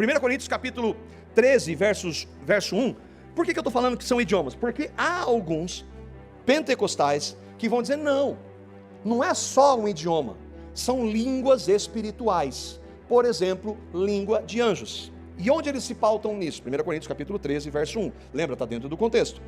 1 Coríntios capítulo 13, verso 1. Por que eu estou falando que são idiomas? Porque há alguns pentecostais que vão dizer, não é só um idioma, são línguas espirituais. Por exemplo, língua de anjos. E onde eles se pautam nisso? 1 Coríntios capítulo 13, verso 1. Lembra, está dentro do contexto.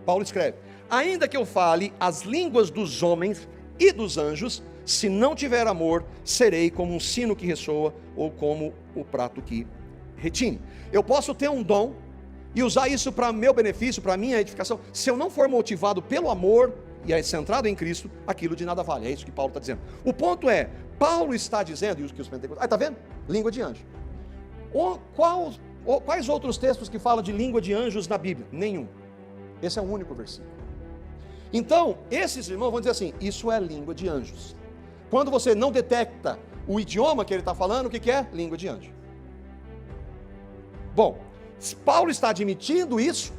Paulo escreve, ainda que eu fale as línguas dos homens e dos anjos, se não tiver amor, serei como um sino que ressoa ou como o prato que retine. Eu posso ter um dom e usar isso para meu benefício, para minha edificação. Se eu não for motivado pelo amor e é centrado em Cristo, aquilo de nada vale. É isso que Paulo está dizendo. O ponto é, Paulo está dizendo, e os que os pentecostais, está vendo? Língua de anjo. Quais outros textos que falam de língua de anjos na Bíblia? Nenhum. Esse é o único versículo. Então, esses irmãos vão dizer assim, isso é língua de anjos. Quando você não detecta o idioma que ele está falando, o que é? Língua de anjo. Bom, Paulo está admitindo isso,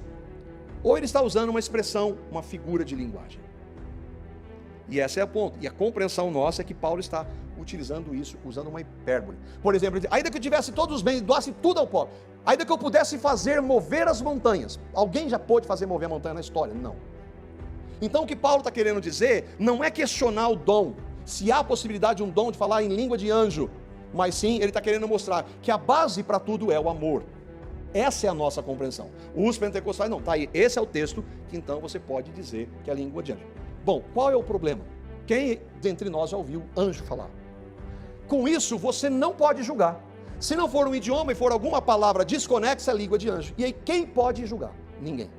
ou ele está usando uma expressão, uma figura de linguagem. E esse é o ponto. E a compreensão nossa é que Paulo está utilizando isso, usando uma hipérbole. Por exemplo, ele diz, ainda que eu tivesse todos os bens, doasse tudo ao pobre, ainda que eu pudesse fazer mover as montanhas. Alguém já pôde fazer mover a montanha na história? Não. Então o que Paulo está querendo dizer, não é questionar o dom, se há a possibilidade de um dom de falar em língua de anjo, mas sim, ele está querendo mostrar que a base para tudo é o amor. Essa é a nossa compreensão. Os pentecostais não, está aí, esse é o texto, que então você pode dizer que é a língua de anjo. Bom, qual é o problema? Quem dentre nós já ouviu anjo falar? Com isso, você não pode julgar. Se não for um idioma e for alguma palavra desconexa, é língua de anjo. E aí, quem pode julgar? Ninguém.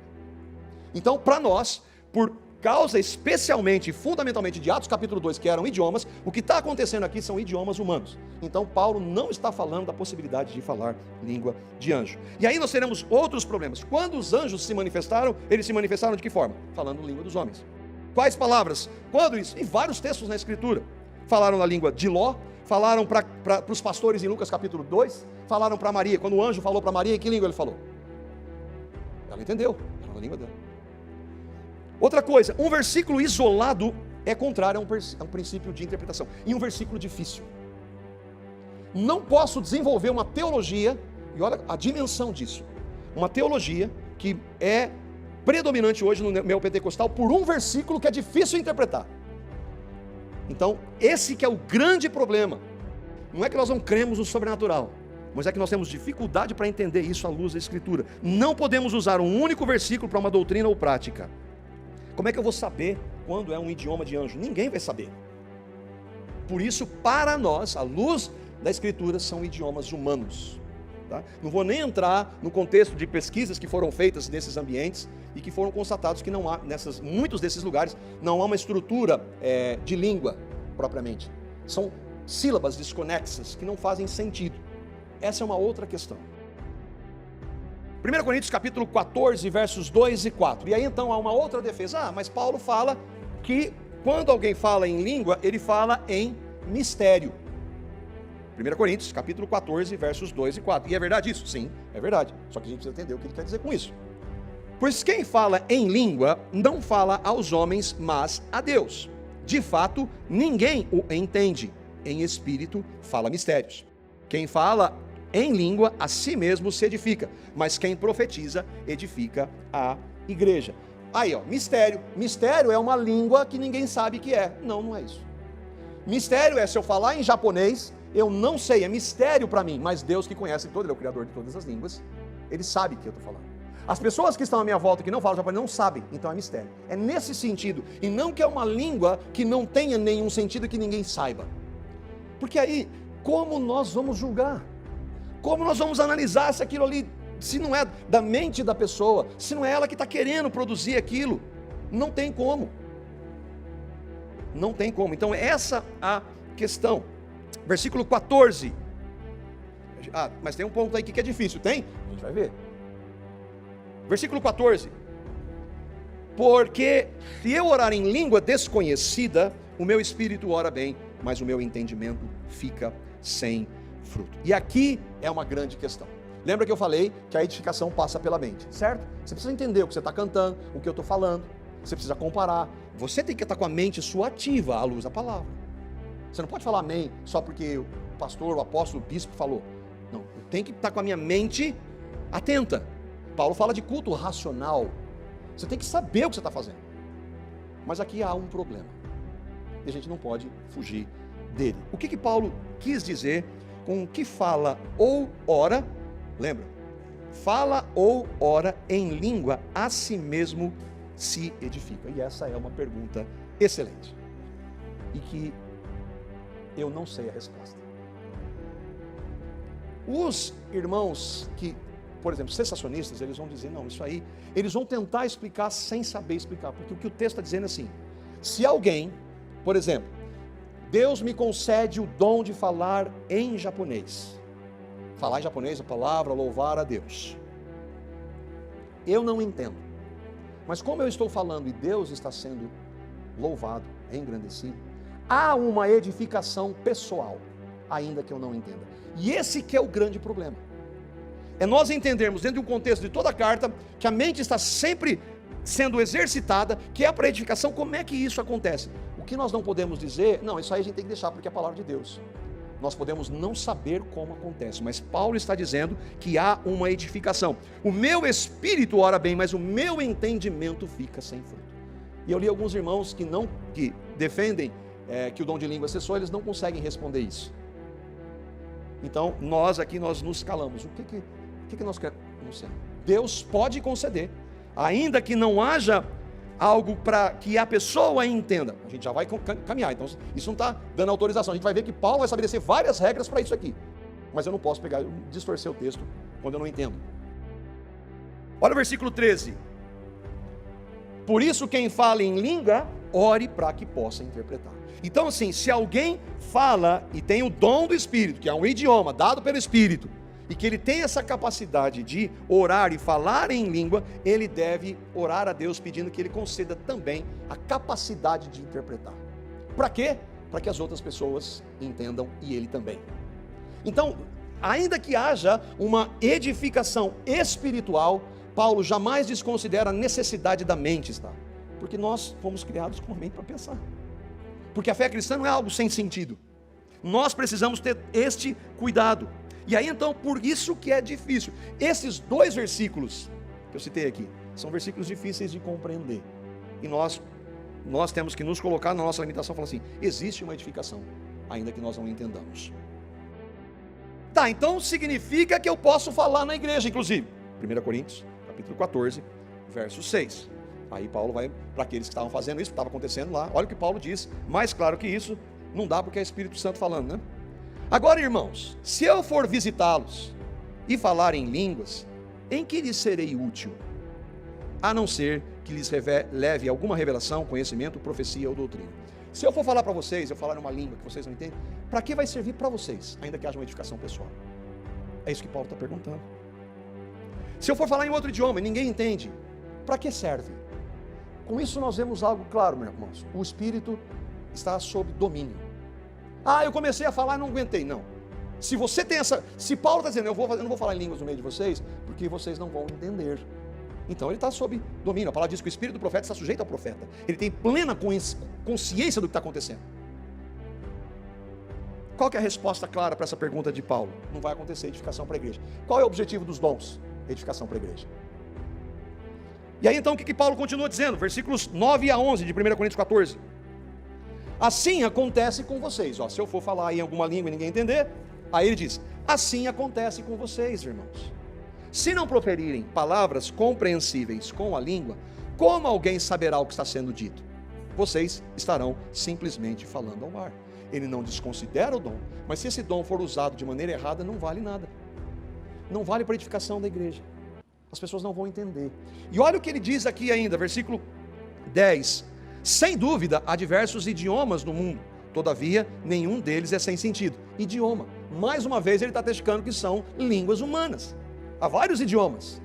Então, para nós, por causa especialmente e fundamentalmente de Atos capítulo 2, que eram idiomas, o que está acontecendo aqui são idiomas humanos. Então, Paulo não está falando da possibilidade de falar língua de anjo. E aí nós teremos outros problemas. Quando os anjos se manifestaram, eles se manifestaram de que forma? Falando língua dos homens. Quais palavras? Quando isso? Em vários textos na Escritura. Falaram na língua de Ló, falaram para os pastores em Lucas capítulo 2, falaram para Maria. Quando o anjo falou para Maria, em que língua ele falou? Ela entendeu, era na língua dela. Outra coisa, um versículo isolado é contrário a um princípio de interpretação. E um versículo difícil. Não posso desenvolver uma teologia, e olha a dimensão disso, uma teologia que é predominante hoje no meio pentecostal por um versículo que é difícil de interpretar. Então, esse que é o grande problema. Não é que nós não cremos no sobrenatural, mas é que nós temos dificuldade para entender isso à luz da Escritura. Não podemos usar um único versículo para uma doutrina ou prática. Como é que eu vou saber quando é um idioma de anjo? Ninguém vai saber. Por isso, para nós, à luz da Escritura, são idiomas humanos. Tá? Não vou nem entrar no contexto de pesquisas que foram feitas nesses ambientes e que foram constatados que não há, muitos desses lugares, não há uma estrutura de língua propriamente. São sílabas desconexas que não fazem sentido. Essa é uma outra questão. 1 Coríntios capítulo 14, versos 2 e 4. E aí então há uma outra defesa. Mas Paulo fala que quando alguém fala em língua, ele fala em mistério. 1 Coríntios capítulo 14, versos 2 e 4. E é verdade isso? Sim, é verdade. Só que a gente precisa entender o que ele quer dizer com isso. Pois quem fala em língua não fala aos homens, mas a Deus. De fato, ninguém o entende. Em espírito fala mistérios. Quem fala em língua a si mesmo se edifica, mas quem profetiza edifica a igreja. Aí, mistério. Mistério é uma língua que ninguém sabe que é. Não, não é isso. Mistério é se eu falar em japonês, eu não sei, é mistério para mim, mas Deus que conhece todo, Ele é o Criador de todas as línguas, Ele sabe o que eu estou falando. As pessoas que estão à minha volta, que não falam japonês, não sabem, então é mistério. É nesse sentido, e não que é uma língua que não tenha nenhum sentido que ninguém saiba. Porque aí, como nós vamos julgar? Como nós vamos analisar se aquilo ali, se não é da mente da pessoa, se não é ela que está querendo produzir aquilo? Não tem como. Não tem como. Então essa a questão. Versículo 14. Mas tem um ponto aí que é difícil, tem? A gente vai ver. Versículo 14. Porque se eu orar em língua desconhecida, o meu espírito ora bem, mas o meu entendimento fica sem fruto. E aqui é uma grande questão. Lembra que eu falei que a edificação passa pela mente, certo? Você precisa entender o que você está cantando, o que eu estou falando. Você precisa comparar. Você tem que estar com a mente sua ativa à luz da palavra. Você não pode falar amém só porque o pastor, o apóstolo, o bispo falou. Não, eu tenho que estar com a minha mente atenta. Paulo fala de culto racional. Você tem que saber o que você está fazendo. Mas aqui há um problema. E a gente não pode fugir dele. O que Paulo quis dizer com que fala ou ora, lembra? Fala ou ora em língua, a si mesmo se edifica. E essa é uma pergunta excelente. E que eu não sei a resposta. Os irmãos que, por exemplo, cessacionistas, eles vão dizer, não, isso aí, eles vão tentar explicar sem saber explicar, porque o que o texto está dizendo é assim, se alguém, por exemplo, Deus me concede o dom de falar em japonês, falar em japonês a palavra, louvar a Deus, eu não entendo, mas como eu estou falando e Deus está sendo louvado, engrandecido, há uma edificação pessoal, ainda que eu não entenda, e esse que é o grande problema. É nós entendermos dentro de um contexto de toda a carta, que a mente está sempre sendo exercitada, que é para edificação. Como é que isso acontece? O que nós não podemos dizer, não, isso aí a gente tem que deixar porque é a palavra de Deus. Nós podemos não saber como acontece, mas Paulo está dizendo que há uma edificação. O meu espírito ora bem, mas o meu entendimento fica sem fruto. E eu li alguns irmãos que defendem que o dom de língua cessou, eles não conseguem responder isso. Então, nós nos calamos. O que nós queremos? Não sei. Deus pode conceder, ainda que não haja algo para que a pessoa entenda. A gente já vai caminhar, então isso não está dando autorização. A gente vai ver que Paulo vai estabelecer várias regras para isso aqui. Mas eu não posso pegar e distorcer o texto quando eu não entendo. Olha o versículo 13. Por isso quem fala em língua, ore para que possa interpretar. Então assim, se alguém fala e tem o dom do Espírito, que é um idioma dado pelo Espírito, e que ele tem essa capacidade de orar e falar em língua, ele deve orar a Deus pedindo que ele conceda também a capacidade de interpretar. Para quê? Para que as outras pessoas entendam e ele também. Então, ainda que haja uma edificação espiritual, Paulo jamais desconsidera a necessidade da mente, tá? Porque nós fomos criados com a mente para pensar. Porque a fé cristã não é algo sem sentido. Nós precisamos ter este cuidado. E aí então, por isso que é difícil. Esses dois versículos que eu citei aqui, são versículos difíceis de compreender. E nós temos que nos colocar na nossa limitação e falar assim, existe uma edificação, ainda que nós não entendamos. Tá, então significa que eu posso falar na igreja, inclusive. 1 Coríntios, capítulo 14, verso 6. Aí Paulo vai para aqueles que estavam fazendo isso, que estava acontecendo lá. Olha o que Paulo diz, mais claro que isso, não dá porque é Espírito Santo falando, né? Agora, irmãos, se eu for visitá-los e falar em línguas, em que lhes serei útil? A não ser que lhes leve alguma revelação, conhecimento, profecia ou doutrina. Se eu for falar para vocês, eu falar uma língua que vocês não entendem, para que vai servir para vocês, ainda que haja uma edificação pessoal? É isso que Paulo está perguntando. Se eu for falar em outro idioma e ninguém entende, para que serve? Com isso nós vemos algo claro, meus irmãos. O Espírito está sob domínio. Ah, eu comecei a falar e não aguentei. Não. Se você tem se Paulo está dizendo, eu não vou falar em línguas no meio de vocês, porque vocês não vão entender. Então ele está sob domínio. A palavra diz que o espírito do profeta está sujeito ao profeta. Ele tem plena consciência do que está acontecendo. Qual que é a resposta clara para essa pergunta de Paulo? Não vai acontecer edificação para a igreja. Qual é o objetivo dos dons? Edificação para a igreja. E aí então o que Paulo continua dizendo? Versículos 9 a 11 de 1 Coríntios 14. Assim acontece com vocês. Se eu for falar em alguma língua e ninguém entender, aí ele diz, assim acontece com vocês, irmãos. Se não proferirem palavras compreensíveis com a língua, como alguém saberá o que está sendo dito? Vocês estarão simplesmente falando ao ar. Ele não desconsidera o dom, mas se esse dom for usado de maneira errada, não vale nada. Não vale para a edificação da igreja. As pessoas não vão entender. E olha o que ele diz aqui ainda, versículo 10. Sem dúvida, há diversos idiomas no mundo. Todavia, nenhum deles é sem sentido. Idioma. Mais uma vez, ele está testificando que são línguas humanas. Há vários idiomas.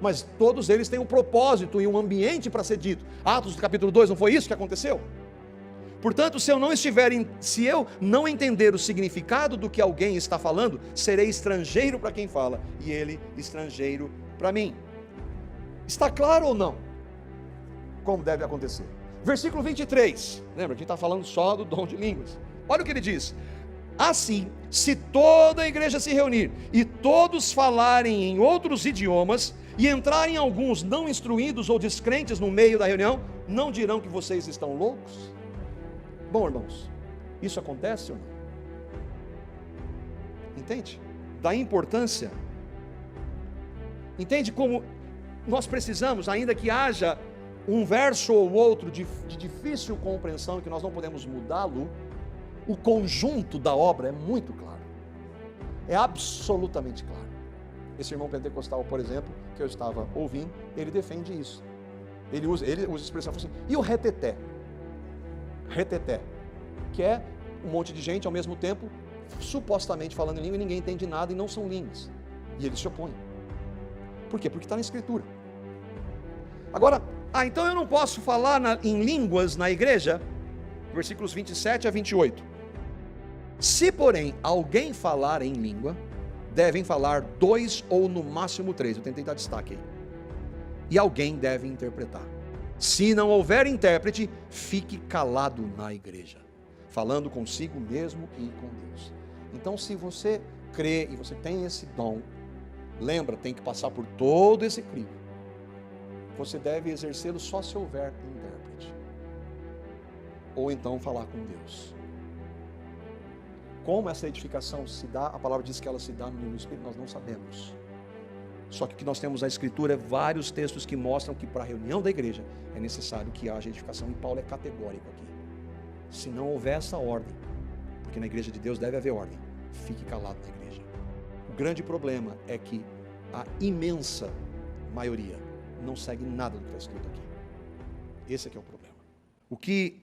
Mas todos eles têm um propósito e um ambiente para ser dito. Atos do capítulo 2, não foi isso que aconteceu? Portanto, se eu não entender o significado do que alguém está falando, serei estrangeiro para quem fala, e ele estrangeiro para mim. Está claro ou não? Como deve acontecer? Versículo 23, lembra, a gente está falando só do dom de línguas. Olha o que ele diz, Assim, se toda a igreja se reunir e todos falarem em outros idiomas e entrarem alguns não instruídos ou descrentes no meio da reunião, não dirão que vocês estão loucos? Bom, irmãos, isso acontece ou não? Entende? Da importância. Entende como nós precisamos, ainda que haja um verso ou outro de difícil compreensão, que nós não podemos mudá-lo, o conjunto da obra é muito claro. É absolutamente claro. Esse irmão pentecostal, por exemplo, que eu estava ouvindo, ele defende isso. Ele usa a expressão assim, e o reteté? Reteté, que é um monte de gente ao mesmo tempo, supostamente falando em língua, e ninguém entende nada e não são línguas. E ele se opõe. Por quê? Porque está na Escritura. Agora, então eu não posso falar em línguas na igreja? Versículos 27 a 28. Se, porém, alguém falar em língua, devem falar 2 ou no máximo 3. Eu tentei dar destaque aí. E alguém deve interpretar. Se não houver intérprete, fique calado na igreja, falando consigo mesmo e com Deus. Então, se você crê e você tem esse dom, lembra, tem que passar por todo esse crivo. Você deve exercê-lo só se houver intérprete. Ou então falar com Deus. Como essa edificação se dá, a palavra diz que ela se dá no nível do Espírito, nós não sabemos. Só que o que nós temos na Escritura é vários textos que mostram que para a reunião da igreja é necessário que haja edificação, e Paulo é categórico aqui. Se não houver essa ordem, porque na igreja de Deus deve haver ordem, fique calado na igreja. O grande problema é que a imensa maioria não segue nada do que está escrito aqui. Esse é que é o problema. O que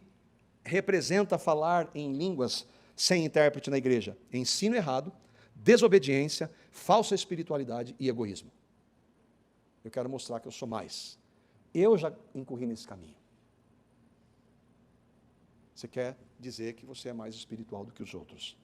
representa falar em línguas sem intérprete na igreja? Ensino errado, desobediência, falsa espiritualidade e egoísmo. Eu quero mostrar que eu sou mais. Eu já incorri nesse caminho. Você quer dizer que você é mais espiritual do que os outros.